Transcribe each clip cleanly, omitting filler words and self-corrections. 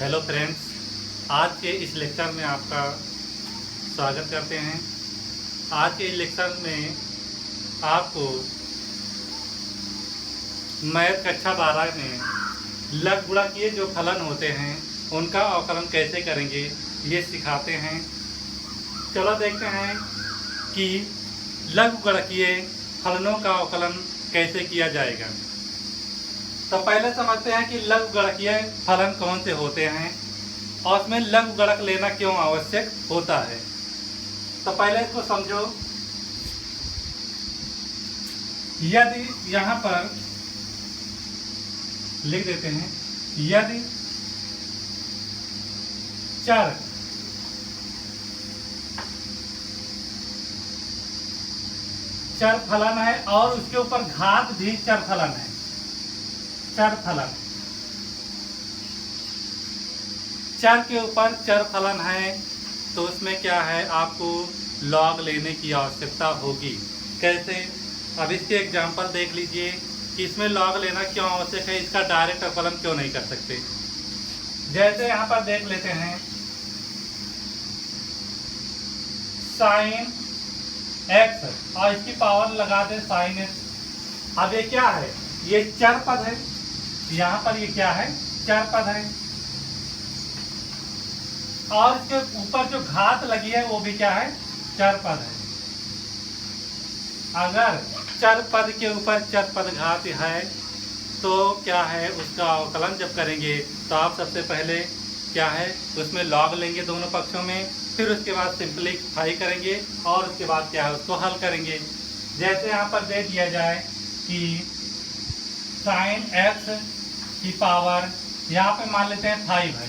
Hello friends, आज के इस लेक्चर में आपका स्वागत करते हैं। आज के इस लेक्चर में आपको मैथ कक्षा 12 में लघु गुणकीय जो फलन होते हैं उनका अवकलन कैसे करेंगे ये सिखाते हैं। चलो देखते हैं कि लघु गुणकीय फलनों का अवकलन कैसे किया जाएगा। तो पहले समझते हैं कि लघु गुणकीय फलन कौन से होते हैं और उसमें लघु गुणक लेना क्यों आवश्यक होता है। तो पहले इसको समझो। यदि यहाँ पर लिख देते हैं, यदि चर फलन है और उसके ऊपर घात भी चर फलन है, चर फलन, चर के ऊपर चर फलन है तो उसमें क्या है, आपको लॉग लेने की आवश्यकता होगी। कैसे? अब इसके एग्जांपल देख लीजिए कि इसमें लॉग लेना क्यों आवश्यक है, इसका डायरेक्ट अवकलन क्यों नहीं कर सकते। जैसे यहाँ पर देख लेते हैं साइन एक्स और इसकी पावर लगा दे साइन एक्स। अब ये क्या है, ये चर पद है, यहाँ पर ये क्या है, चर पद है और इसके ऊपर जो घात लगी है वो भी क्या है, चर पद है। अगर चर पद के ऊपर चर पद घात है तो क्या है, उसका अवकलन जब करेंगे तो आप सबसे पहले क्या है, उसमें लॉग लेंगे दोनों पक्षों में, फिर उसके बाद सिंप्लीफाई करेंगे और उसके बाद क्या है, उसको हल करेंगे। जैसे यहाँ पर दे दिया जाए कि साइन एक्स की पावर यहाँ पे मान लेते हैं 5 है,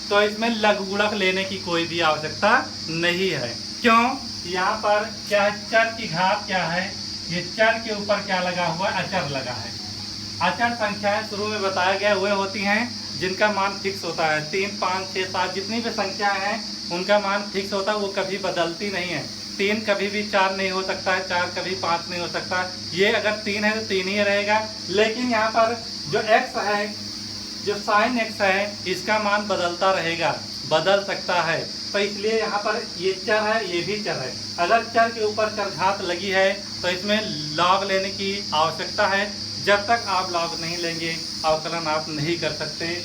तो इसमें लघु गुणक लेने की कोई भी आवश्यकता नहीं है। क्यों? यहाँ पर क्या है, चर की घात क्या है, ये चर के ऊपर क्या लगा हुआ है, अचर लगा है। अचर संख्याएं शुरू में बताया गया हुए होती हैं जिनका मान फिक्स होता है। 3, 5, 6, 7 जितनी भी संख्याएं हैं उनका मान फिक्स होता है, वो कभी बदलती नहीं है। 3 कभी भी 4 नहीं हो सकता है, 4 कभी 5 नहीं हो सकता। ये अगर 3 है तो 3 ही रहेगा। लेकिन यहाँ पर जो x है, जो साइन x है, इसका मान बदलता रहेगा, बदल सकता है। तो इसलिए यहाँ पर ये चर है, ये भी चर है। अगर चर के ऊपर चर घात लगी है तो इसमें लॉग लेने की आवश्यकता है। जब तक आप लॉग नहीं लेंगे अवकलन आप नहीं कर सकते।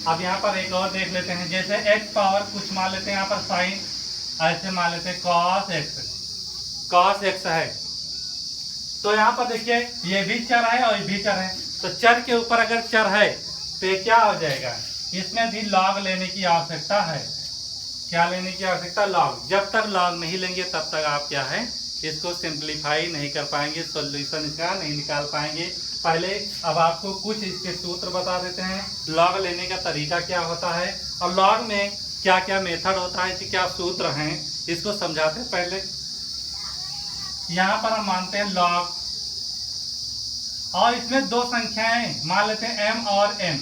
अब यहाँ पर एक और देख लेते हैं, जैसे x पावर कुछ मान लेते हैं, यहाँ पर साइन ऐसे मान लेते हैं cos x है, तो यहाँ पर देखिए ये भी चर है और ये भी चर है। तो चर के ऊपर अगर चर है तो ये क्या हो जाएगा, इसमें भी लॉग लेने की आवश्यकता है। क्या लेने की आवश्यकता, लॉग। जब तक लॉग नहीं लेंगे तब तक आप क्या है, इसको सिंप्लीफाई नहीं कर पाएंगे, सॉल्यूशन इसका नहीं निकाल पाएंगे। पहले अब आपको कुछ इसके सूत्र बता देते हैं, लॉग लेने का तरीका क्या होता है और लॉग में क्या क्या मेथड होता है, इसके क्या सूत्र हैं, इसको समझाते हैं। पहले यहाँ पर हम मानते हैं लॉग और इसमें दो संख्याएं मान लेते हैं m और n।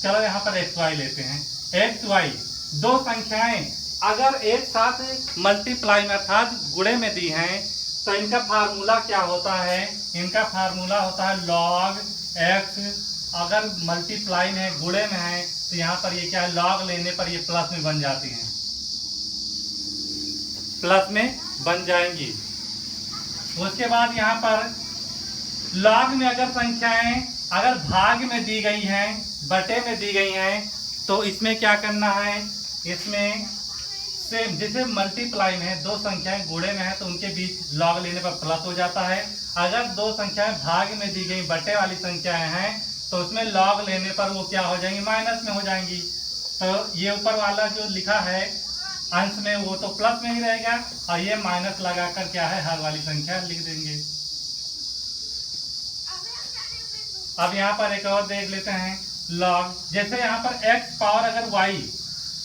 चलो यहाँ पर xy लेते हैं, xy दो संख्याएं अगर एक साथ मल्टीप्लाई में अर्थात गुणे में दी हैं तो इनका फार्मूला क्या होता है, इनका फार्मूला होता है log x। अगर मल्टीप्लाई में गुणे में है तो यहाँ पर ये क्या है, लॉग लेने पर ये प्लस में बन जाती हैं, प्लस में बन जाएंगी। उसके बाद यहाँ पर लॉग में अगर संख्याएं अगर भाग में दी गई हैं, बटे में दी गई हैं, तो इसमें क्या करना है, इसमें सेम जैसे मल्टीप्लाई में है, दो संख्याएं गुणे में है तो उनके बीच लॉग लेने पर प्लस हो जाता है। अगर दो संख्याएं भाग में दी गई बटे वाली संख्याएं हैं तो उसमें लॉग लेने पर वो क्या हो जाएंगी, माइनस में हो जाएंगी। तो ये ऊपर वाला जो लिखा है अंश में वो तो प्लस में ही रहेगा और ये माइनस लगाकर क्या है, हर वाली संख्या लिख देंगे। अब यहाँ पर एक और देख लेते हैं लॉग, जैसे यहाँ पर x पावर अगर y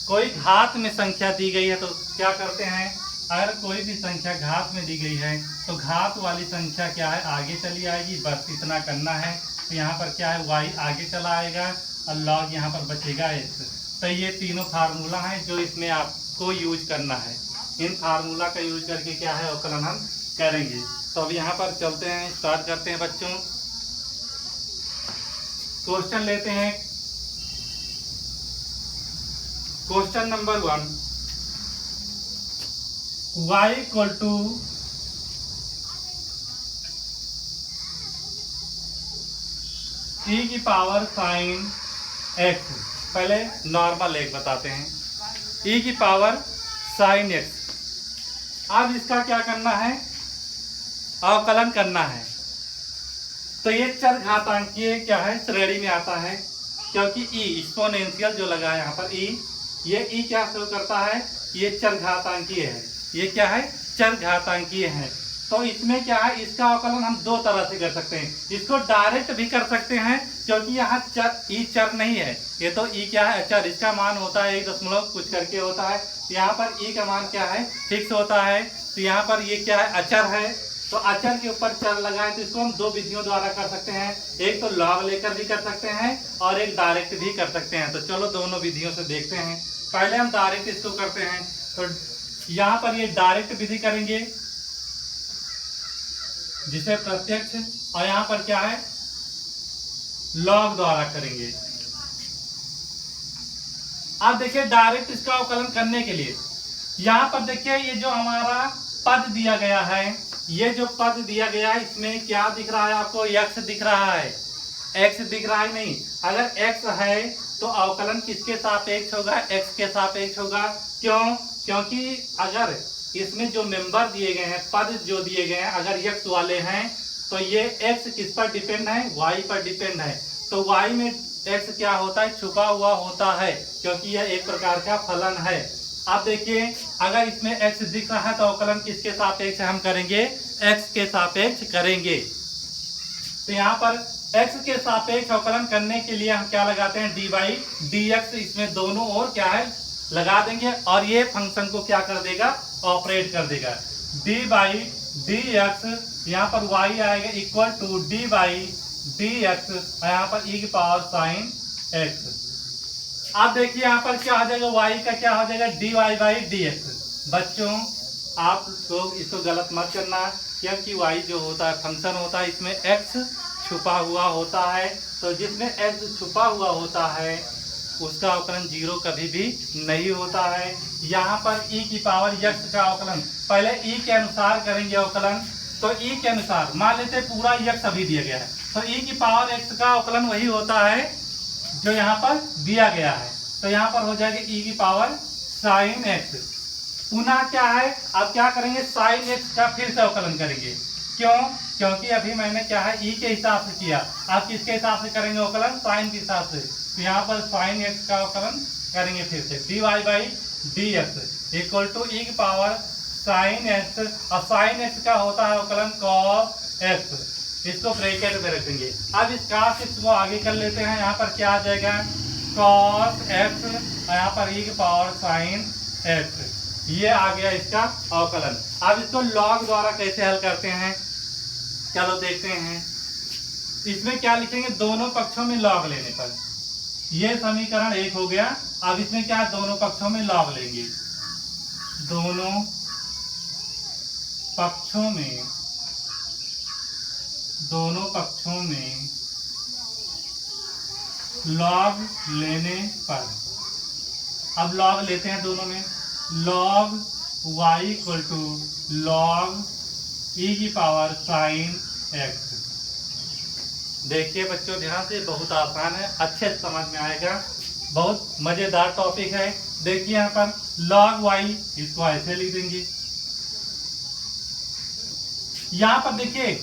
कोई घात में संख्या दी गई है तो क्या करते हैं, अगर कोई भी संख्या घात में दी गई है तो घात वाली संख्या क्या है, आगे चली आएगी, बस इतना करना है। तो यहाँ पर क्या है, y आगे चला आएगा और लॉग यहाँ पर बचेगा x। तो ये तीनों फार्मूला हैं जो इसमें आपको यूज करना है। इन फार्मूला का यूज करके क्या है, अवकलन हम करेंगे। तो अब यहाँ पर चलते हैं, स्टार्ट करते हैं बच्चों। क्वेश्चन लेते हैं question number 1, y equal to e की पावर साइन x। पहले नॉर्मल एक बताते हैं, e की पावर साइन x। अब इसका क्या करना है, अवकलन करना है। तो ये चरघातांकीय क्या है, श्रेणी में आता है, क्योंकि e एक्सपोनेंशियल जो लगा है यहाँ पर e, ये e क्या शो करता है, ये चरघातांकीय है। ये क्या है, चरघातांकीय है। तो इसमें क्या है, इसका अवकलन हम दो तरह से कर सकते हैं। इसको डायरेक्ट भी कर सकते हैं, क्योंकि यहाँ ई चर नहीं है, ये तो ई क्या है, अचर। इसका मान होता है 1 कुछ करके होता है। यहाँ पर ई का मान क्या है, फिक्स होता है। तो यहाँ पर ये क्या है, अचर है। तो अचर के ऊपर चर लगाए तो इसको हम दो विधियों द्वारा कर सकते हैं। एक तो लॉग लेकर भी कर सकते हैं और एक डायरेक्ट भी कर सकते हैं। तो चलो दोनों विधियों से देखते हैं। पहले हम डायरेक्ट इसको करते हैं। तो यहाँ पर ये डायरेक्ट विधि करेंगे, जिसे प्रत्यक्ष, और यहाँ पर क्या है, लॉग द्वारा करेंगे। अब देखिए डायरेक्ट इसका अवकलन करने के लिए यहाँ पर देखिए ये जो हमारा पद दिया गया है, ये जो पद दिया गया है, इसमें क्या दिख रहा है आपको, x दिख रहा है, x दिख रहा है नहीं। अगर x है तो अवकलन किसके सापेक्ष होगा, x के सापेक्ष होगा। क्यों, क्योंकि अगर इसमें जो मेंबर दिए गए हैं, पद जो दिए गए हैं, अगर x वाले हैं तो ये x किस पर डिपेंड है, y पर डिपेंड है। तो y में x क्या होता है, छुपा हुआ होता है, क्योंकि यह एक प्रकार का फलन है। अब देखिए अगर इसमें x दिख रहा है तो अवकलन किसके सापेक्ष हम करेंगे, x के सापेक्ष करेंगे। तो यहाँ पर x के सापेक्ष अवकलन करने के लिए हम क्या लगाते हैं, dy dx, इसमें दोनों ओर क्या है लगा देंगे और ये फंक्शन को क्या कर देगा, ऑपरेट कर देगा। dy dx, यहाँ पर y आएगा इक्वल टू dy dx, यहाँ पर e की पावर साइन x। अब देखिए यहाँ पर क्या हो जाएगा, y का क्या हो जाएगा, dy dx। बच्चों आप लोग इसको गलत मत करना, क्योंकि y जो होता है फंक्शन होता है, इसमें x छुपा हुआ होता है। तो जिसमें x छुपा हुआ होता है उसका अवकलन 0 कभी भी नहीं होता है। यहाँ पर e की पावर x का अवकलन पहले e के अनुसार करेंगे अवकलन। तो e के अनुसार मान लेते पूरा x अभी दिया गया है, तो e की पावर x का अवकलन वही होता है जो यहाँ पर दिया गया है। तो यहाँ पर हो जाएगा e की पावर साइन x। पुनः क्या है, अब क्या करेंगे, साइन x का फिर से अवकलन करेंगे। क्यों, क्योंकि अभी मैंने क्या है e के हिसाब से किया, आप किसके हिसाब से करेंगे अवकलन, साइन के हिसाब से। तो यहाँ पर साइन x का अवकलन करेंगे फिर से, dy dx equal to e की पावर साइन x, और साइन x का होता है अवकलन cos x। इसको ब्रैकेट में रखेंगे। अब इस cos x को आगे कर लेते हैं। यहाँ पर क्या आ जाएगा, cos x, और यहाँ पर e की पावर साइन x। ये आ गया इसका अवकलन। अब इसको लॉग द्वारा कैसे हल करते हैं, चलो देखते हैं। इसमें क्या लिखेंगे, दोनों पक्षों में लॉग लेने पर, ये समीकरण 1 हो गया। अब इसमें क्या है, दोनों पक्षों में लॉग लेंगे, दोनों पक्षों में, दोनों पक्षों में लॉग लेने पर, अब लॉग लेते हैं दोनों में, log y equal to log e की पावर साइन x। देखिए बच्चों ध्यान से, बहुत आसान है, अच्छे से समझ में आएगा, बहुत मजेदार टॉपिक है। देखिए यहाँ पर log y, इसको ऐसे लिख देंगे। यहाँ पर देखिए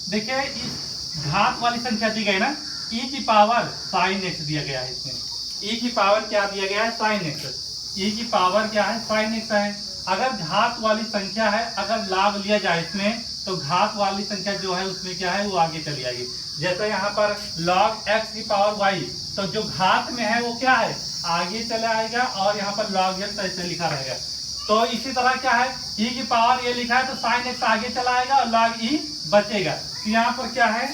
देखिए इस घात वाली संख्या दी गई ना, e की पावर साइन x दिया गया है। इसमें e की पावर क्या दिया गया है, साइन x। e की पावर क्या है, साइन x है। अगर घात वाली संख्या है, अगर लाभ लिया जाए इसमें, तो घात वाली संख्या जो है उसमें क्या है, वो आगे चली आएगी। जैसे यहाँ पर log x की पावर y, तो जो घात में है वो क्या है, आगे चला आएगा, और यहाँ पर log x ऐसे लिखा रहेगा। तो इसी तरह क्या है, e की पावर ये लिखा है तो साइन x आगे चला आएगा और log e बचेगा। तो यहाँ पर क्या है,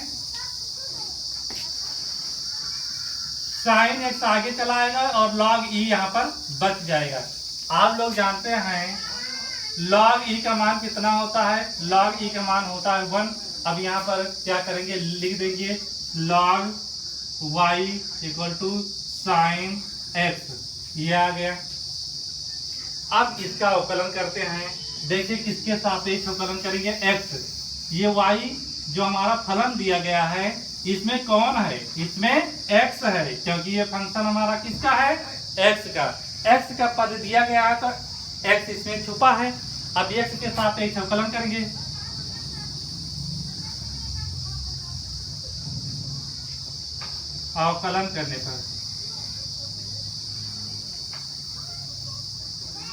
साइन x आगे चला आएगा और log e यहाँ पर बच जाएगा। आप लोग जानते हैं log e का मान कितना होता है, log e का मान होता है 1। अब यहाँ पर क्या करेंगे, लिख देंगे log y equal to sine x। ये आ गया। अब इसका अवकलन करते हैं। देखिए किसके सापेक्ष अवकलन करेंगे, x। ये y जो हमारा फलन दिया गया है इसमें कौन है, इसमें x है, क्योंकि ये फंक्शन हमारा किसका है, x का। x का पद दिया गया है तो x इसमें छुपा है। अब x के सापेक्ष अवकलन करेंगे। अवकलन करने पर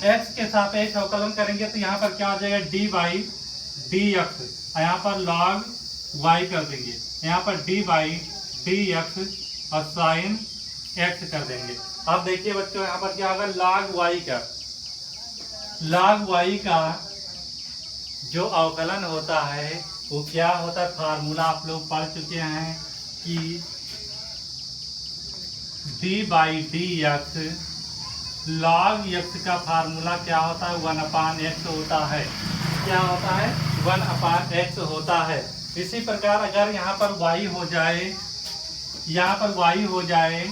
x के सापेक्ष अवकलन करेंगे तो यहाँ पर क्या हो जाएगा, dy dx, यहाँ पर log y कर देंगे, यहाँ पर dy dx और sin x कर देंगे। अब देखिए बच्चों यहाँ पर क्या होगा, log y का जो अवकलन होता है वो क्या होता है, फार्मूला आप लोग पढ़ चुके हैं कि d/dx log x का फार्मूला क्या होता है, 1/x होता है। क्या होता है, 1/x होता है। इसी प्रकार अगर यहाँ पर y हो जाए, यहाँ पर y हो जाए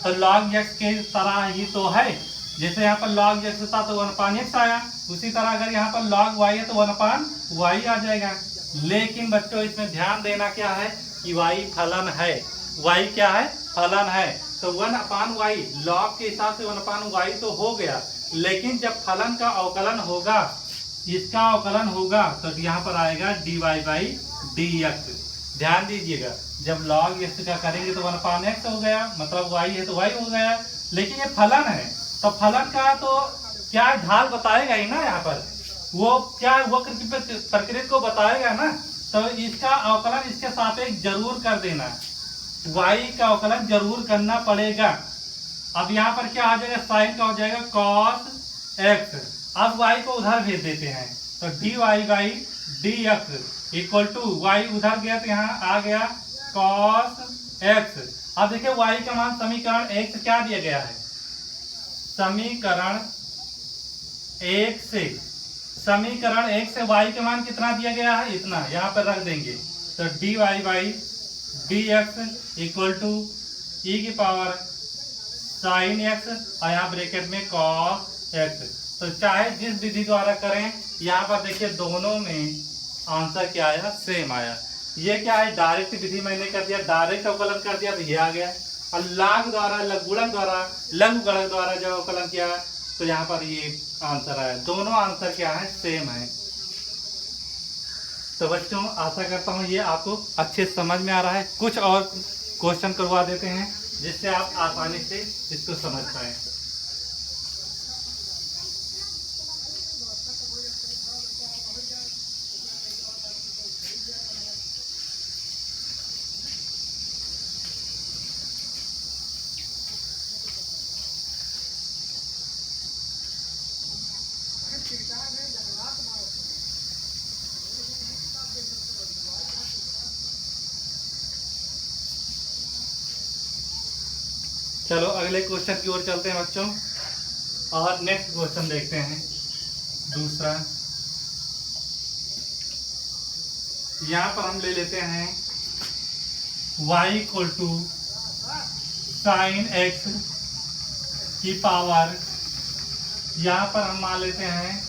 तो log x के तरह ही तो है। जैसे यहाँ पर log x था तो 1/x आया, उसी तरह अगर यहाँ पर log y है तो 1/y आ जाएगा। लेकिन बच्चों इसमें ध्यान देना क्या है कि y फलन है, y क्या है, फलन है। तो 1/y log के हिसाब से 1/y तो हो गया, लेकिन जब फलन का अवकलन होगा, इसका अवकलन होगा तो यहाँ पर आएगा dy/dx। ध्यान दीजिएगा, जब log x का करेंगे तो 1/x हो गया, मतलब y है तो y हो गया। लेकिन ये फलन है तो फलन का तो क्या ढाल बताएगा ही ना, यहाँ पर वो क्या वक्र की प्रकृति को बताएगा ना। तो इसका अवकलन इसके सापेक्ष जरूर कर देना, y का अवकलन जरूर करना पड़ेगा। अब यहाँ पर क्या आ जाएगा, साइन का हो जाएगा cos x। अब y को उधर भेज देते हैं तो dy/dx इक्वल टू y उधर गया तो यहाँ आ गया cos x। अब देखिए y का मान समीकरण 1 से क्या दिया गया है, समीकरण 1 से y के मान कितना दिया गया है, इतना यहाँ पर रख देंगे। तो dy/dx इक्वल टू e की पावर sin x और यहाँ ब्रैकेट में cos x। तो चाहे जिस विधि द्वारा करें, यहाँ पर देखिए दोनों में आंसर क्या आया, सेम आया। ये क्या है, डायरेक्ट विधि मैंने कर दिया, डायरेक्ट अवकलन कर दिया तो ये आ गया। और लघु द्वारा, लघुगणक द्वारा जब अवकलन किया तो यहाँ पर ये आंसर आया। दोनों आंसर क्या है, सेम है। तो बच्चों आशा करता हूँ ये आपको अच्छे समझ में आ रहा है। कुछ और क्वेश्चन करवा देते हैं जिससे आप आसानी से इसको समझ पाए। चलो अगले क्वेश्चन की ओर चलते हैं बच्चों, और नेक्स्ट क्वेश्चन देखते हैं। दूसरा यहाँ पर हम ले लेते हैं y equal to sine x की पावर, यहाँ पर हम मान लेते हैं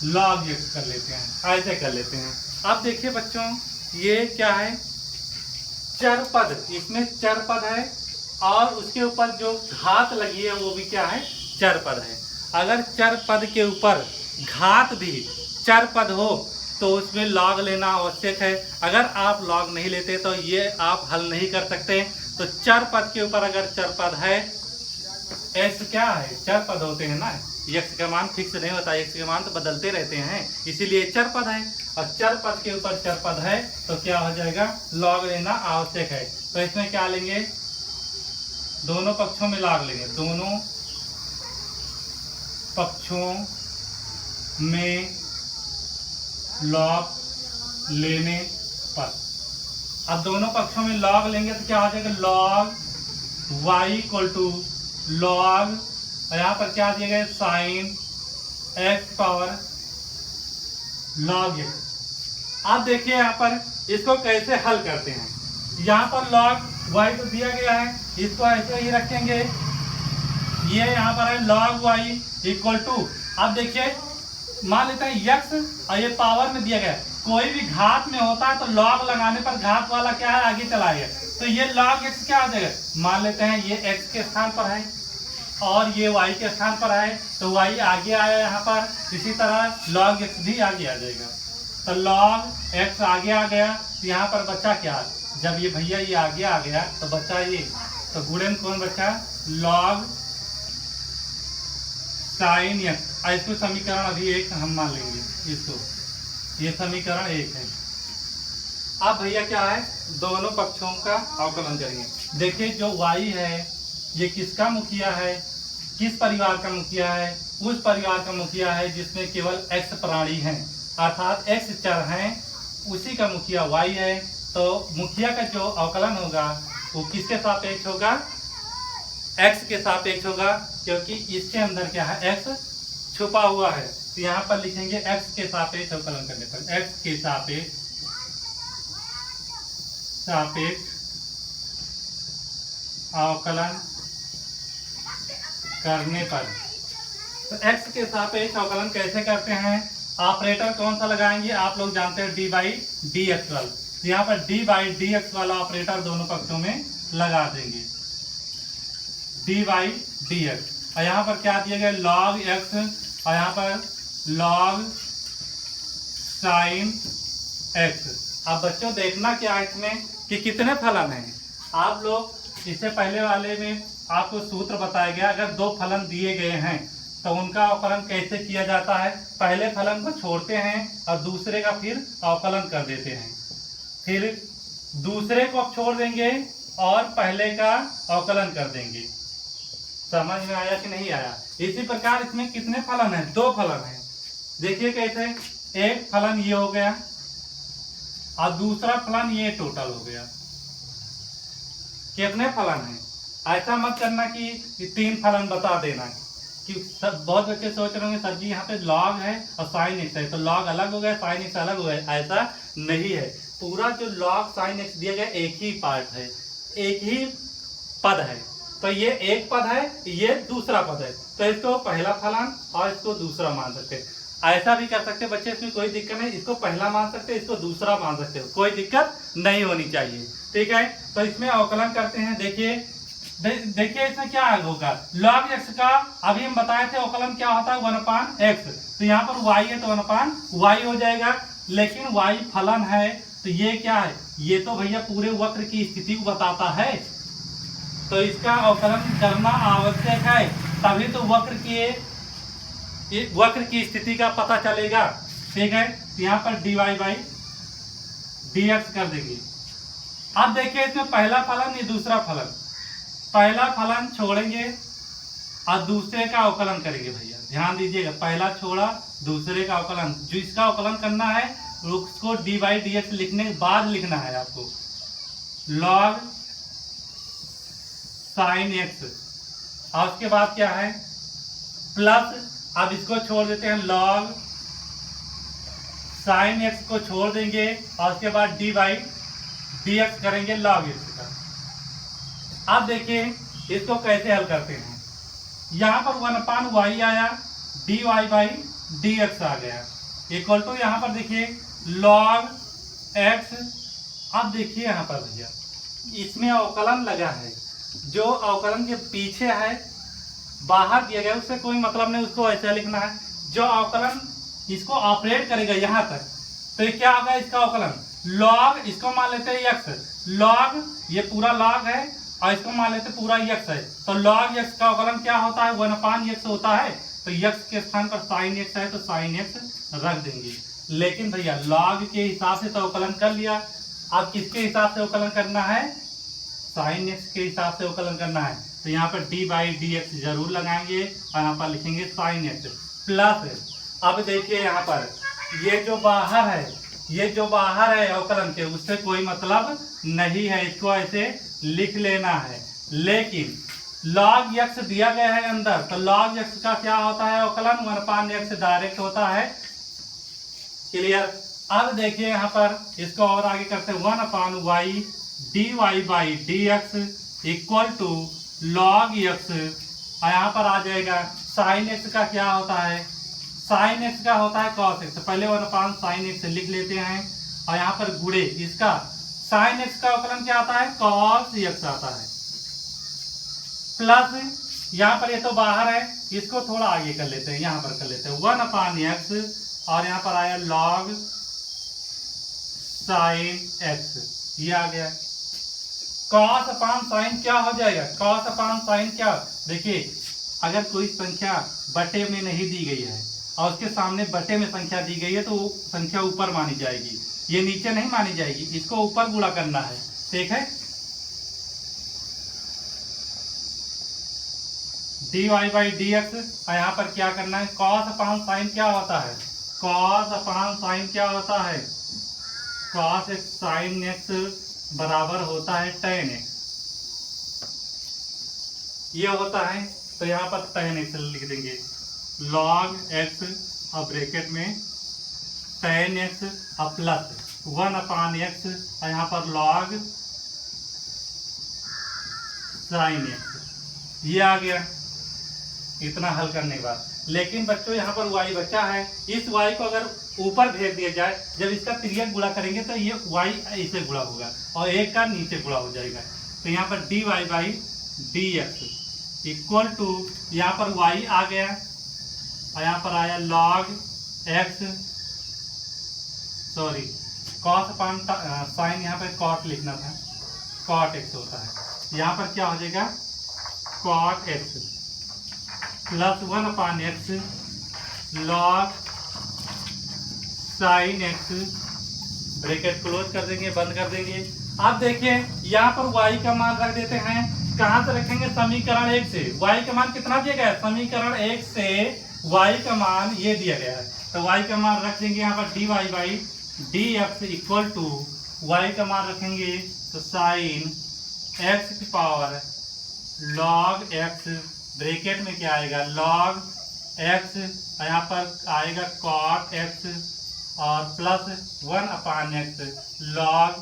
log x कर लेते हैं, ऐसे कर लेते हैं। अब देखिए बच्चों ये क्या है, चर पद, इसमें चर पद है और उसके ऊपर जो घात लगी है वो भी क्या है, चर पद है। अगर चर पद के ऊपर घात भी चर पद हो तो उसमें लॉग लेना आवश्यक है। अगर आप लॉग नहीं लेते तो ये आप हल नहीं कर सकते। तो चर पद के ऊपर अगर चर पद है, x क्या है, चर पद होते हैं ना, x का मान फिक्स नहीं होता, x के मान तो बदलते रहते हैं, इसीलिए चर पद है। और चर पद के ऊपर चर पद है तो क्या हो जाएगा, लॉग लेना आवश्यक है। तो इसमें क्या लेंगे, दोनों पक्षों में लॉग लेंगे, दोनों पक्षों में लॉग लेने पर। अब दोनों पक्षों में लॉग लेंगे तो क्या हो जाएगा, log y equal to log, यहाँ पर क्या दिया गया, sine x power log x। आप देखिए यहाँ पर इसको कैसे हल करते हैं। यहाँ पर लॉग वाई तो दिया गया है, इसको ऐसे ही रखेंगे। ये यहाँ पर है लॉग वाई इक्वल टू, अब देखिए मान लेते हैं यक्स और ये पावर में दिया गया है, कोई भी घात में होता है तो लॉग लगाने पर घात वाला क्या है आगे चला गया, तो ये लॉग एक्स क्या आ जाएगा, मान लेते हैं ये एक्स के स्थान पर है और ये वाई के स्थान पर है, तो वाई आगे आया यहाँ पर, इसी तरह लॉग एक्स भी आगे आ जाएगा। तो लॉग एक्स आगे आ गया, तो यहाँ पर बचा क्या, जब ये भैया ये आगे आ गया तो बचा ये, तो गुणन कौन बचा, लॉग साइन एक्स। इसको समीकरण अभी एक हम मान लेंगे इसको, ये समीकरण एक है। अब भैया क्या है, दोनों पक्षों का अवकलन करेंगे। देखिए जो y है ये किसका मुखिया है, किस परिवार का मुखिया है, उस परिवार का मुखिया है जिसमें केवल x प्राणी हैं, अर्थात x चर हैं, उसी का मुखिया y है। तो मुखिया का जो अवकलन होगा वो किसके सापेक्ष होगा, x के सापेक्ष होगा, क्योंकि इसके अंदर क्या है x छुपा हुआ है। तो यहाँ पर लिखेंगे x के सापेक्ष अवकलन करने पर, x के सापेक्ष अवकलन करने पर। तो x के सापेक्ष अवकलन कैसे करते हैं, ऑपरेटर कौन सा लगाएंगे, आप लोग जानते हैं डी बाई डी एक्स वाला, तो यहाँ पर डी बाई डी एक्स वाला ऑपरेटर दोनों पक्षों में लगा देंगे, डी बाई डी एक्स। और यहाँ पर क्या दिया गया, लॉग एक्स, और यहाँ पर लॉग साइन एक्स। अब बच्चों देखना क्या है इसमें कि कितने फलन हैं, आप लोग इससे पहले वाले में आपको सूत्र बताया गया, अगर दो फलन दिए गए हैं तो उनका अवकलन कैसे किया जाता है, पहले फलन को छोड़ते हैं और दूसरे का फिर अवकलन कर देते हैं, फिर दूसरे को अब छोड़ देंगे और पहले का अवकलन कर देंगे। समझ में आया कि नहीं आया। इसी प्रकार इसमें कितने फलन हैं, दो फलन हैं। देखिए कैसे, एक फलन ये हो गया और दूसरा फलन ये टोटल हो गया। कितने फलन हैं, ऐसा मत करना कि तीन फलन बता देना, कि सब बहुत बच्चे सोच रहे होंगे सर जी यहाँ पे लॉग है और साइन एक्स है तो लॉग अलग हो गया साइन एक्स अलग हो गया, ऐसा नहीं है। पूरा जो लॉग साइन एक्स दिया गया एक ही पार्ट है, एक ही पद है, तो ये एक पद है, ये दूसरा पद है, तो इसको पहला फलन और इसको दूसरा मान सकते हैं। ऐसा भी कर सकते बच्चे, इसमें कोई दिक्कत नहीं, इसको पहला मान सकते इसको दूसरा मान सकते हो, कोई दिक्कत नहीं होनी चाहिए, ठीक है। तो इसमें अवकलन करते हैं। देखिए इसमें क्या होगा, लॉग एक्स का अभी हम बताए थे अवकलन क्या होता है 1/x, तो यहाँ पर y है तो 1/y हो जाएगा, लेकिन y फलन है तो ये क्या है, ये तो भैया पूरे वक्र की स्थिति को बताता है, तो इसका अवकलन करना आवश्यक है, तभी तो वक्र की स्थिति का पता चलेगा, ठीक है। यहाँ पर dy बाई dx कर देंगे। अब देखिए इसमें पहला फलन ये दूसरा फलन, पहला फलन छोड़ेंगे और दूसरे का अवकलन करेंगे। भैया ध्यान दीजिएगा, पहला छोड़ा दूसरे का अवकलन, जो इसका अवकलन करना है उसको डी बाई डी एक्स लिखने के बाद लिखना है आपको, लॉग साइन एक्स, और उसके बाद क्या है प्लस, अब इसको छोड़ देते हैं लॉग साइन एक्स को छोड़ देंगे और उसके बाद डी बाई डी एक्स करेंगे लॉग एक्स का। अब देखिए इसको कैसे हल करते हैं, यहाँ पर 1/y आया, dy बाई dx आ गया, इक्वल टू यहाँ पर देखिए log x। अब देखिए यहाँ पर भैया इसमें अवकलन लगा है, जो अवकलन के पीछे है बाहर दिया गया उससे कोई मतलब नहीं, उसको ऐसे लिखना है। जो अवकलन इसको ऑपरेट करेगा यहाँ तक, तो ये क्या होगा इसका अवकलन, log इसको मान लेते हैं x, log ये पूरा log है और इसको मान लेते पूरा x है, तो log x का अवकलन क्या होता है 1/x होता है, तो x के स्थान पर sin x है तो sin x रख देंगे। लेकिन भैया log के हिसाब से तो अवकलन कर लिया, अब किसके हिसाब से अवकलन करना है, sin x के हिसाब से अवकलन करना है, तो यहाँ पर d बाई डी एक्स जरूर लगाएंगे और यहाँ पर लिखेंगे sin x प्लस। अब देखिए यहाँ पर ये जो बाहर है, ये जो बाहर है अवकलन के उससे कोई मतलब नहीं है, इसको ऐसे लिख लेना है। लेकिन log x दिया गया है अंदर, तो log x का क्या होता है अवकलन 1/x डायरेक्ट होता है, क्लियर। अब देखिए यहाँ पर इसको और आगे करते हैं 1/y dy by d x equal to log x, और यहाँ पर आ जाएगा साइन एक्स का क्या होता है, साइन एक्स का होता है कॉस एक्स, पहले 1 साइन एक्स लिख लेते हैं, और यहाँ पर गुणे इसका साइन एक्स का अवकलन क्या आता है, कॉस एक्स आता है, प्लस यहाँ पर ये तो बाहर है, इसको थोड़ा आगे कर लेते हैं, यहाँ पर कर लेते हैं 1/x, और यहाँ पर आया लॉग साइन एक्स, ये आ गया। कॉस अपान साइन क्या हो जाएगा, कॉस अपान साइन क्या, देखिए अगर कोई संख्या बटे में नहीं दी गई है और उसके सामने बटे में संख्या दी गई है तो वो संख्या ऊपर मानी जाएगी, ये नीचे नहीं मानी जाएगी, इसको ऊपर गुणा करना है, ठीक है। dy बाई डी एक्स, और यहाँ पर क्या करना है, कॉस अपान साइन क्या होता है, कॉस अपान साइन क्या होता है, कॉस एक्स साइन एक्स बराबर होता है tan x, ये होता है, तो यहाँ पर tan x लिख देंगे, log x और ब्रैकेट में tan x और प्लस 1/x, और यहाँ पर log sin x, ये आ गया इतना हल करने के बाद। लेकिन बच्चों यहाँ पर y बचा है, इस y को अगर ऊपर भेज दिया जाए, जब इसका तिर्यक गुणा करेंगे तो ये y ऐसे गुणा होगा और एक का नीचे गुणा हो जाएगा, तो यहाँ पर dy by d x equal to, यहाँ पर y आ गया और यहाँ पर आया log x, सॉरी कॉस अपान साइन, यहाँ पर कॉट लिखना था, कॉट x होता है, यहाँ पर क्या हो जाएगा cot x plus 1/x log sine x, bracket close कर देंगे, बंद कर देंगे। अब देखिए यहाँ पर y का मान रख देते हैं, कहाँ से रखेंगे, समीकरण 1 से। y का मान कितना दिया गया है, समीकरण 1 से y का मान ये दिया गया है, तो y का मान रख देंगे यहाँ पर dy by d x equal to, y का मान रखेंगे तो साइन x की पावर log x, ब्रैकेट में क्या आएगा log x, यहाँ पर आएगा cot x और plus 1/x log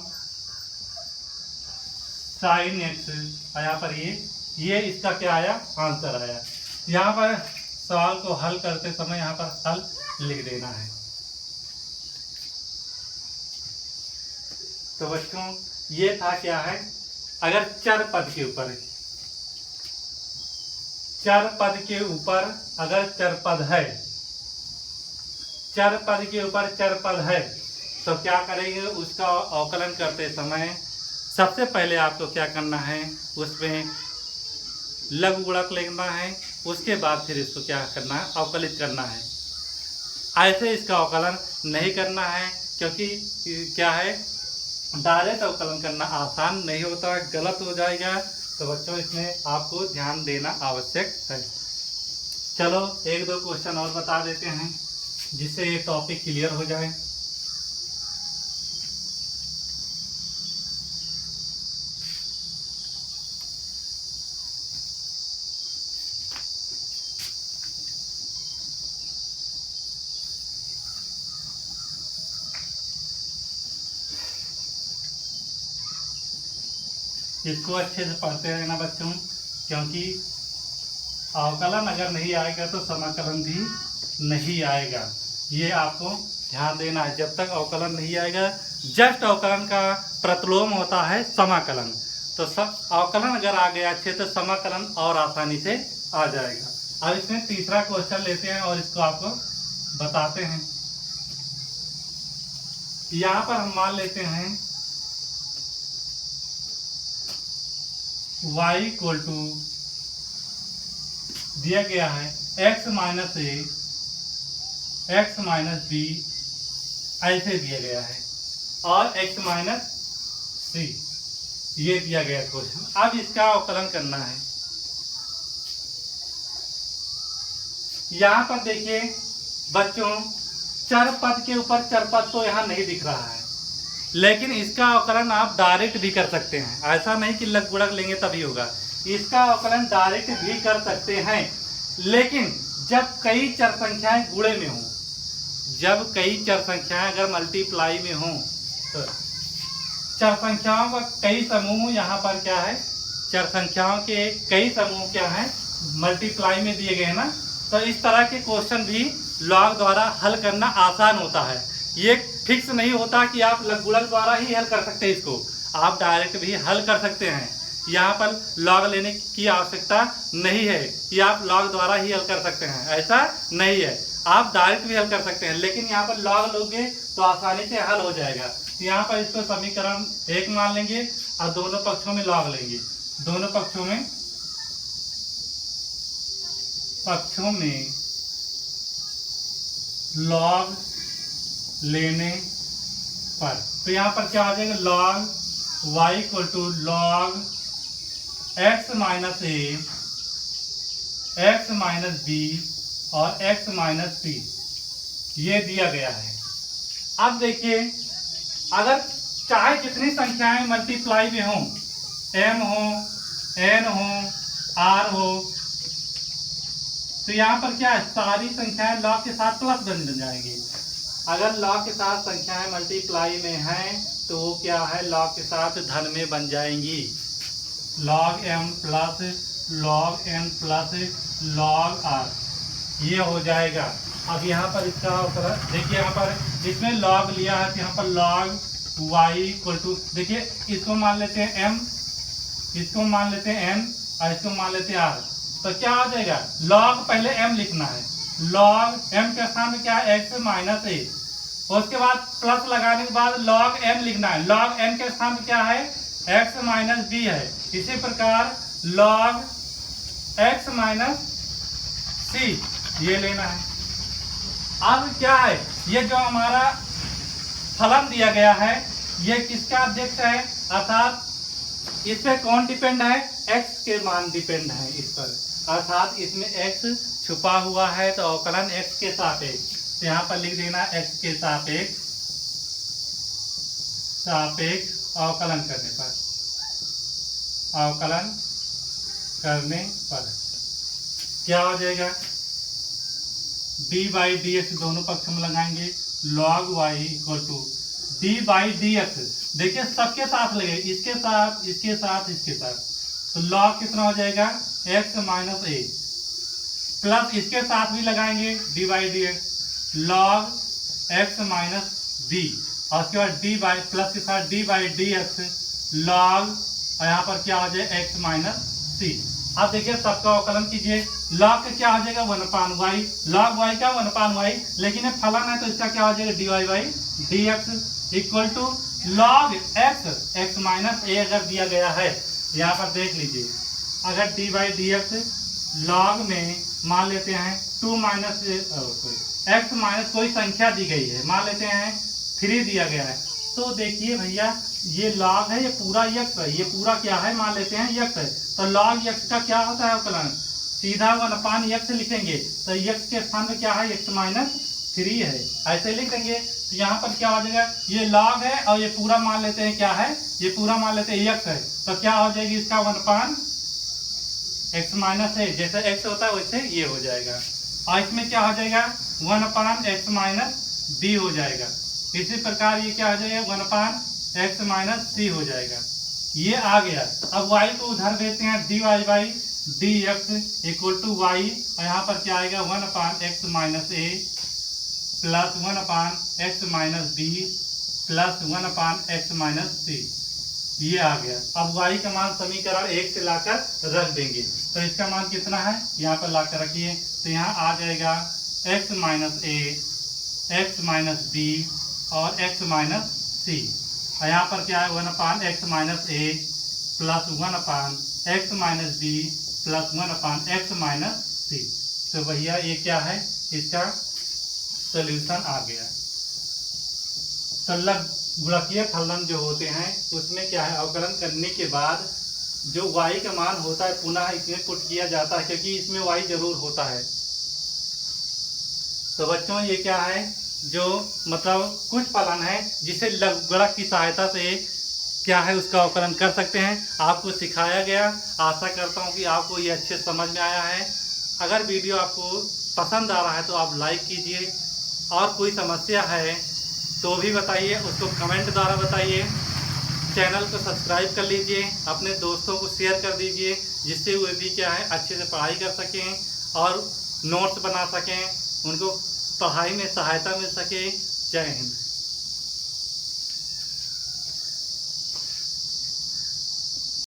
sin x, और यहाँ पर ये इसका क्या आया, आंसर आया। यहाँ पर सवाल को हल करते समय यहाँ पर हल लिख देना है। तो बच्चों ये था क्या है, अगर चर पद के ऊपर, चर पद के ऊपर अगर चर पद है, चर पद के ऊपर चर पद है तो क्या करेंगे, उसका अवकलन करते समय सबसे पहले आपको क्या करना है, उसमें लघु गुणक लेना है, उसके बाद फिर इसको क्या करना है, अवकलित करना है। ऐसे इसका अवकलन नहीं करना है, क्योंकि क्या है, डायरेक्ट अवकलन करना आसान नहीं होता, गलत हो जाएगा। तो बच्चों इसमें आपको ध्यान देना आवश्यक है। चलो 1-2 क्वेश्चन और बता देते हैं जिससे ये टॉपिक क्लियर हो जाए। इसको अच्छे से पढ़ते रहना बच्चों, क्योंकि अवकलन अगर नहीं आएगा तो समाकलन भी नहीं आएगा, ये आपको ध्यान देना है। जब तक अवकलन नहीं आएगा, जस्ट अवकलन का प्रतिलोम होता है समाकलन, तो अवकलन अगर आ गया अच्छे तो समाकलन और आसानी से आ जाएगा। अब इसमें तीसरा क्वेश्चन लेते हैं और इसको आपको बताते हैं। यहाँ पर हम मान लेते हैं y इक्वल टू दिया गया है x minus a, x minus b, ऐसे दिया गया है, और x माइनस c, ये दिया गया क्वेश्चन। अब इसका अवकलन करना है। यहाँ पर देखिए बच्चों, चर पद के ऊपर चर पद तो यहाँ नहीं दिख रहा है, लेकिन इसका अवकलन आप डायरेक्ट भी कर सकते हैं। ऐसा नहीं कि लघु गुणक लेंगे तभी होगा, इसका अवकलन डायरेक्ट भी कर सकते हैं। लेकिन जब कई चर संख्याएं गुणे में हों, जब कई चर संख्याएं अगर मल्टीप्लाई में हों, तो चर संख्याओं का कई समूह यहाँ पर क्या है, चर संख्याओं के कई समूह क्या है मल्टीप्लाई में दिए गए हैं ना। तो इस तरह के क्वेश्चन भी लॉग द्वारा हल करना आसान होता है। ये फिक्स नहीं होता कि आप गुणक द्वारा ही हल कर सकते हैं, इसको आप डायरेक्ट भी हल कर सकते हैं। यहाँ पर लॉग लेने की आवश्यकता नहीं है कि आप लॉग द्वारा ही हल कर सकते हैं, ऐसा नहीं है, आप डायरेक्ट भी हल कर सकते हैं। लेकिन यहाँ पर लॉग लोगे तो आसानी से हल हो जाएगा। तो यहाँ पर इसको समीकरण 1 मान लेंगे और दोनों पक्षों में लॉग लेंगे। दोनों पक्षों में लॉग लेने पर तो यहाँ पर क्या आ जाएगा, log y equal to log x minus a x minus b और x माइनस c ये दिया गया है। अब देखिए अगर चाहे जितनी संख्याएं मल्टीप्लाई में हो, m हो n हो r हो, तो यहाँ पर क्या है सारी संख्याएं लॉग के साथ प्लस बन जाएंगी। अगर लॉग के साथ संख्याएं मल्टीप्लाई में हैं तो वो क्या है लॉग के साथ धन में बन जाएंगी। Log m plus log n plus log r ये हो जाएगा। अब यहाँ पर इसका देखिए, यहाँ पर इसमें लॉग लिया है तो यहाँ पर लॉग y इक्वल टू, देखिए इसको मान लेते हैं m, इसको मान लेते हैं n और इसको मान लेते हैं r। तो क्या आ जाएगा, लॉग पहले m लिखना है, लॉग m के स्थान में क्या है x माइनस a, उसके बाद प्लस लगाने के बाद लॉग n लिखना है, लॉग n के स्थान में क्या है x माइनस b है। इसी प्रकार लॉग x माइनस c ये लेना है। अब क्या है, ये जो हमारा फलन दिया गया है ये किसका अध्यक्ष है, अर्थात इस पे कौन डिपेंड है, x के मान डिपेंड है इस पर, अर्थात इसमें x छुपा हुआ है तो अवकलन x के सापेक्ष, तो यहाँ पर लिख देना x के सापेक्ष अवकलन करने पर क्या हो जाएगा, डी बाई डी एक्स दोनों पक्षों में लगाएंगे, log y equal to d by d x, देखिए सबके साथ लगे, इसके साथ इसके साथ इसके साथ, तो लॉग कितना हो जाएगा x माइनस a प्लस इसके साथ भी लगाएंगे D by d x log x minus b और उसके बाद डी बाई प्लस के साथ D by d x log और यहाँ पर क्या हो जाए x माइनस c। अब देखिए सबका अवकलन कीजिए, लॉग का क्या हो जाएगा 1/y, लॉग y का 1/y, लेकिन ये फलन है तो इसका क्या हो जाएगा dy by d x equal to log x minus a अगर दिया गया है, यहाँ पर देख लीजिए अगर D by d x log में मान लेते हैं 2 माइनस एक्स माइनस कोई संख्या दी गई है, मान लेते हैं 3 दिया गया है, तो देखिए भैया ये लॉग है, ये पूरा x है, ये पूरा क्या है मान लेते हैं x है, तो log x का क्या होता है अवकलन, सीधा 1/x लिखेंगे, तो x के स्थान में क्या है x माइनस 3 है, ऐसे लिख देंगे। तो यहाँ पर क्या हो जाएगा, ये log है और ये पूरा मान लेते हैं क्या है, ये पूरा मान लेते हैं x है, तो क्या हो जाएगी इसका 1/x माइनस है, जैसे x होता है वैसे ये हो जाएगा, और इसमें क्या हो जाएगा 1/x माइनस b हो जाएगा। इसी प्रकार ये क्या हो जाएगा 1/x माइनस c हो जाएगा, ये आ गया। अब y को उधर देते हैं dy by d x equal to y, और यहाँ पर क्या आएगा 1/x minus a plus 1/x minus b plus 1/x minus c, ये आ गया। अब y का मान समीकरण 1 से लाकर रख देंगे, तो इसका मान कितना है यहाँ पर लाकर रखिए, तो यहाँ आ जाएगा x minus a x minus b और x माइनस c, और यहाँ पर क्या है 1/x minus a plus 1/x minus b plus 1/x minus c। तो भैया ये क्या है, इसका सोल्यूशन आ गया। संलग्न गुणकीय फलन जो होते हैं उसमें क्या है, अवकलन करने के बाद जो y का मान होता है पुनः इसमें पुट किया जाता है, क्योंकि इसमें y जरूर होता है। तो बच्चों ये क्या है, जो मतलब कुछ फलन है जिसे लघु गुणक की सहायता से क्या है उसका अवकलन कर सकते हैं, आपको सिखाया गया। आशा करता हूँ कि आपको ये अच्छे समझ में आया है। अगर वीडियो आपको पसंद आ रहा है तो आप लाइक कीजिए, और कोई समस्या है तो भी बताइए, उसको कमेंट द्वारा बताइए। चैनल को सब्सक्राइब कर लीजिए, अपने दोस्तों को शेयर कर दीजिए, जिससे वे भी क्या है अच्छे से पढ़ाई कर सकें और नोट्स बना सकें, उनको पढ़ाई में सहायता मिल सके। जय हिंद।